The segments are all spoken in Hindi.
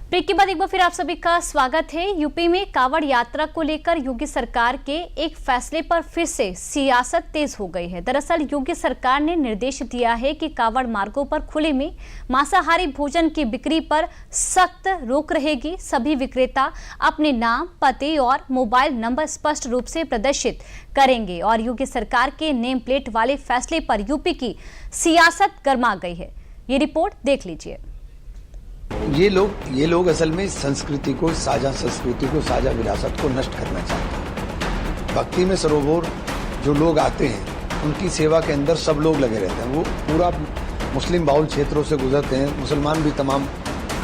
ब्रेक के बाद एक बार फिर आप सभी का स्वागत है। यूपी में कांवड़ यात्रा को लेकर योगी सरकार के एक फैसले पर फिर से सियासत तेज हो गई है। दरअसल योगी सरकार ने निर्देश दिया है कि कांवड़ मार्गों पर खुले में मांसाहारी भोजन की बिक्री पर सख्त रोक रहेगी। सभी विक्रेता अपने नाम, पते और मोबाइल नंबर स्पष्ट रूप से प्रदर्शित करेंगे और योगी सरकार के नेम प्लेट वाले फैसले पर यूपी की सियासत गर्मा गई है। ये रिपोर्ट देख लीजिए। ये लोग असल में संस्कृति को, साझा विरासत को नष्ट करना चाहते हैं। भक्ति में सरोवर जो लोग आते हैं उनकी सेवा के अंदर सब लोग लगे रहते हैं। वो पूरा मुस्लिम बाहुल क्षेत्रों से गुजरते हैं। मुसलमान भी तमाम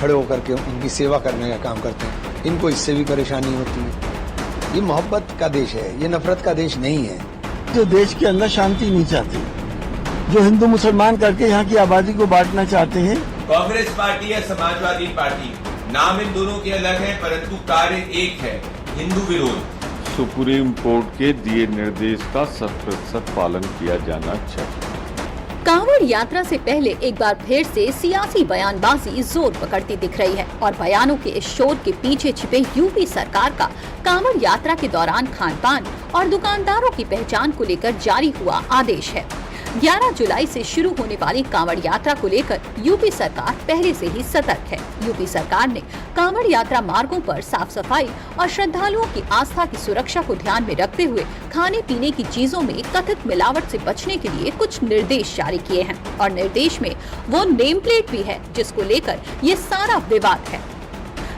खड़े होकर के उनकी सेवा करने का काम करते हैं। इनको इससे भी परेशानी होती है। ये मोहब्बत का देश है, ये नफरत का देश नहीं है। जो देश के अंदर शांति नहीं चाहते, जो हिंदू मुसलमान करके यहाँ की आबादी को बांटना चाहते हैं। कांग्रेस पार्टी या समाजवादी पार्टी, नाम इन दोनों के अलग है परंतु कार्य एक है, हिंदू विरोध। सुप्रीम कोर्ट के दिए निर्देश का 100% पालन किया जाना चाहिए। कांवड़ यात्रा से पहले एक बार फिर से सियासी बयानबाजी जोर पकड़ती दिख रही है और बयानों के इस शोर के पीछे छिपे यूपी सरकार का कांवड़ यात्रा के दौरान खान-पान और दुकानदारों की पहचान को लेकर जारी हुआ आदेश है। 11 जुलाई से शुरू होने वाली कांवड़ यात्रा को लेकर यूपी सरकार पहले से ही सतर्क है। यूपी सरकार ने कांवड़ यात्रा मार्गों पर साफ सफाई और श्रद्धालुओं की आस्था की सुरक्षा को ध्यान में रखते हुए खाने पीने की चीजों में कथित मिलावट से बचने के लिए कुछ निर्देश जारी किए हैं और निर्देश में वो नेम प्लेट भी है जिसको लेकर ये सारा विवाद है।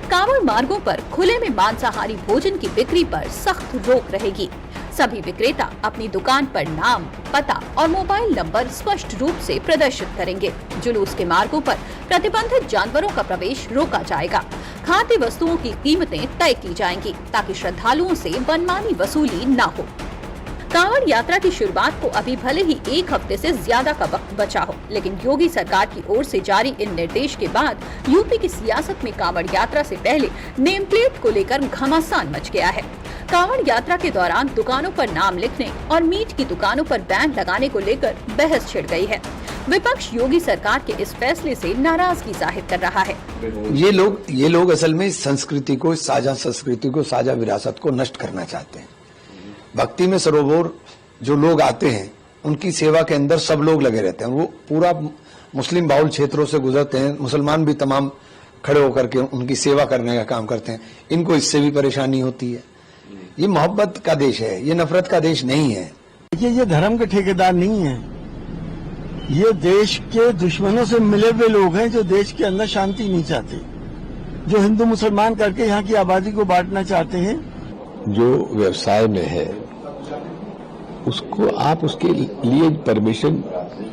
कांवड़ मार्गों पर खुले में मांसाहारी भोजन की बिक्री पर सख्त रोक रहेगी। सभी विक्रेता अपनी दुकान पर नाम, पता और मोबाइल नंबर स्पष्ट रूप से प्रदर्शित करेंगे। जुलूस के मार्गों पर प्रतिबंधित जानवरों का प्रवेश रोका जाएगा। खाद्य वस्तुओं की कीमतें तय की जाएंगी ताकि श्रद्धालुओं से मनमानी वसूली न हो। कांवड़ यात्रा की शुरुआत को अभी भले ही एक हफ्ते से ज्यादा का वक्त बचा हो, लेकिन योगी सरकार की ओर से जारी इन निर्देश के बाद यूपी की सियासत में कांवड़ यात्रा से पहले नेम प्लेट को लेकर घमासान मच गया है। कांवड़ यात्रा के दौरान दुकानों पर नाम लिखने और मीट की दुकानों पर बैन लगाने को लेकर बहस छिड़ गई है। विपक्ष योगी सरकार के इस फैसले से नाराजगी जाहिर कर रहा है। ये लोग असल में संस्कृति को, साझा विरासत को नष्ट करना चाहते हैं। भक्ति में सरोवर जो लोग आते हैं उनकी सेवा के अंदर सब लोग लगे रहते हैं। वो पूरा मुस्लिम बाहुल क्षेत्रों से गुजरते हैं। मुसलमान भी तमाम खड़े होकर के उनकी सेवा करने का काम करते हैं। इनको इससे भी परेशानी होती है। ये मोहब्बत का देश है, ये नफरत का देश नहीं है। देखिए, ये धर्म के ठेकेदार नहीं है। ये देश के दुश्मनों से मिले हुए लोग हैं जो देश के अंदर शांति नहीं चाहते, जो हिंदू मुसलमान करके यहाँ की आबादी को बांटना चाहते हैं। जो व्यवसाय में है उसको आप उसके लिए परमिशन,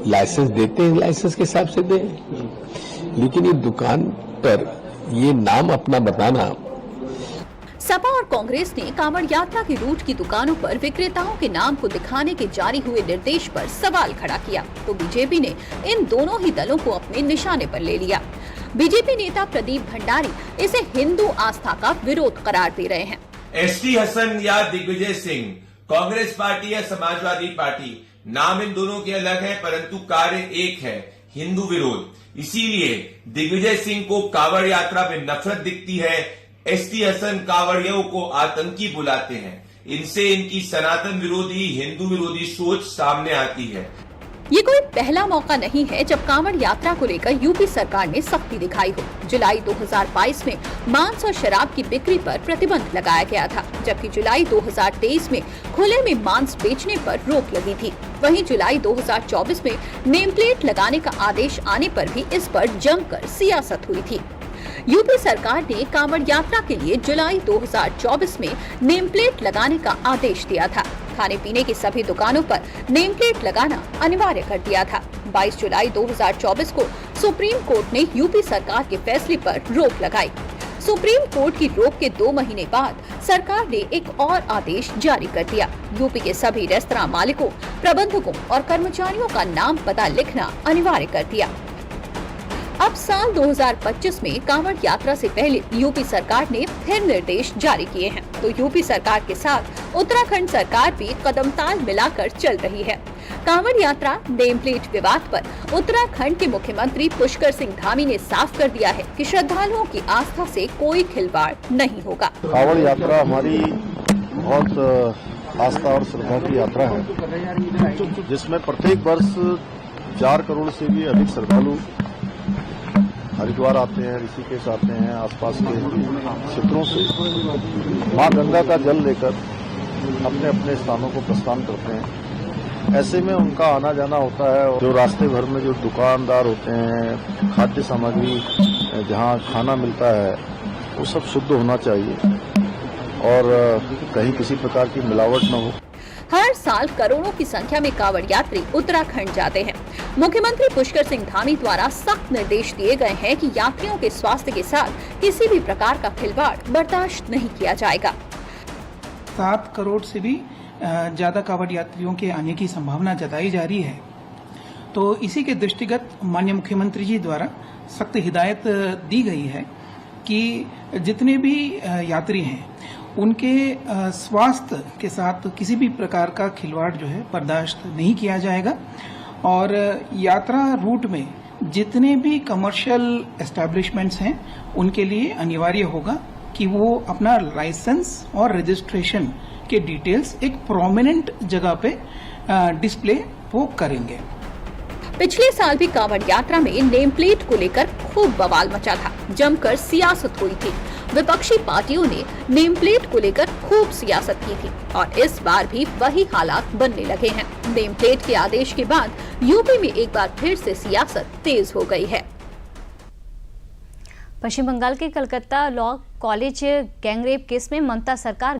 लाइसेंस देते हैं, लाइसेंस के हिसाब से दें, लेकिन ये दुकान पर ये नाम अपना बताना। सपा और कांग्रेस ने कांवड़ यात्रा की रूट की दुकानों पर विक्रेताओं के नाम को दिखाने के जारी हुए निर्देश पर सवाल खड़ा किया तो बीजेपी ने इन दोनों ही दलों को अपने निशाने पर ले लिया। बीजेपी नेता प्रदीप भंडारी इसे हिंदू आस्था का विरोध करार दे रहे हैं। एसटी हसन या दिग्विजय सिंह, कांग्रेस पार्टी या समाजवादी पार्टी, नाम इन दोनों के अलग है परंतु कार्य एक है, हिंदू विरोध। इसीलिए दिग्विजय सिंह को कांवड़ यात्रा में नफरत दिखती है। एसटी हसन कांवड़ियों को आतंकी बुलाते हैं। इनसे इनकी सनातन विरोधी, हिंदू विरोधी सोच सामने आती है। ये कोई पहला मौका नहीं है जब कांवड़ यात्रा को लेकर यूपी सरकार ने सख्ती दिखाई हो। जुलाई 2022 में मांस और शराब की बिक्री पर प्रतिबंध लगाया गया था, जबकि जुलाई 2023 में खुले में मांस बेचने पर रोक लगी थी। वहीं जुलाई 2024 में नेम प्लेट लगाने का आदेश आने पर भी इस पर जमकर सियासत हुई थी। यूपी सरकार ने कांवड़ यात्रा के लिए जुलाई 2024 में नेम प्लेट लगाने का आदेश दिया था। खाने पीने की सभी दुकानों पर नेम प्लेट लगाना अनिवार्य कर दिया था। 22 जुलाई 2024 को सुप्रीम कोर्ट ने यूपी सरकार के फैसले पर रोक लगाई। सुप्रीम कोर्ट की रोक के 2 महीने बाद सरकार ने एक और आदेश जारी कर दिया। यूपी के सभी रेस्तरां मालिकों, प्रबंधकों और कर्मचारियों का नाम, पता लिखना अनिवार्य कर दिया। अब साल 2025 में कांवड़ यात्रा से पहले यूपी सरकार ने फिर निर्देश जारी किए हैं, तो यूपी सरकार के साथ उत्तराखंड सरकार भी कदम ताल मिलाकर चल रही है। कांवड़ यात्रा नेम प्लेट विवाद पर उत्तराखंड के मुख्यमंत्री पुष्कर सिंह धामी ने साफ कर दिया है कि श्रद्धालुओं की आस्था से कोई खिलवाड़ नहीं होगा। कांवड़ यात्रा हमारी बहुत आस्था और श्रद्धा की यात्रा है, जिसमें प्रत्येक वर्ष 4 करोड़ से भी अधिक श्रद्धालु हरिद्वार आते हैं, ऋषिकेश आते हैं, आसपास के क्षेत्रों से मां गंगा का जल लेकर अपने अपने स्थानों को प्रस्थान करते हैं। ऐसे में उनका आना जाना होता है। जो रास्ते भर में जो दुकानदार होते हैं, खाद्य सामग्री जहां खाना मिलता है, वो सब शुद्ध होना चाहिए और कहीं किसी प्रकार की मिलावट न हो। हर साल करोड़ों की संख्या में कांवड़ यात्री उत्तराखंड जाते हैं। मुख्यमंत्री पुष्कर सिंह धामी द्वारा सख्त निर्देश दिए गए हैं कि यात्रियों के स्वास्थ्य के साथ किसी भी प्रकार का खिलवाड़ बर्दाश्त नहीं किया जाएगा। 7 करोड़ से भी ज्यादा कांवड़ यात्रियों के आने की संभावना जताई जा रही है, तो इसी के दृष्टिगत माननीय मुख्यमंत्री जी द्वारा सख्त हिदायत दी गई है कि जितने भी यात्री हैं उनके स्वास्थ्य के साथ किसी भी प्रकार का खिलवाड़ जो है बर्दाश्त नहीं किया जाएगा और यात्रा रूट में जितने भी कमर्शियल एस्टैब्लिशमेंट्स हैं उनके लिए अनिवार्य होगा कि वो अपना लाइसेंस और रजिस्ट्रेशन के डिटेल्स एक प्रोमिनेंट जगह पे डिस्प्ले वो करेंगे। पिछले साल भी कांवड़ यात्रा में नेम प्लेट को लेकर खूब बवाल मचा था, जमकर सियासत हुई थी। विपक्षी पार्टियों ने नेम प्लेट को लेकर खूब सियासत की थी और इस बार भी वही हालात बनने लगे हैं। नेम प्लेट के आदेश के बाद यूपी में एक बार फिर से सियासत तेज हो गई है। पश्चिम बंगाल के Calcutta law college gangrape case में ममता सरकार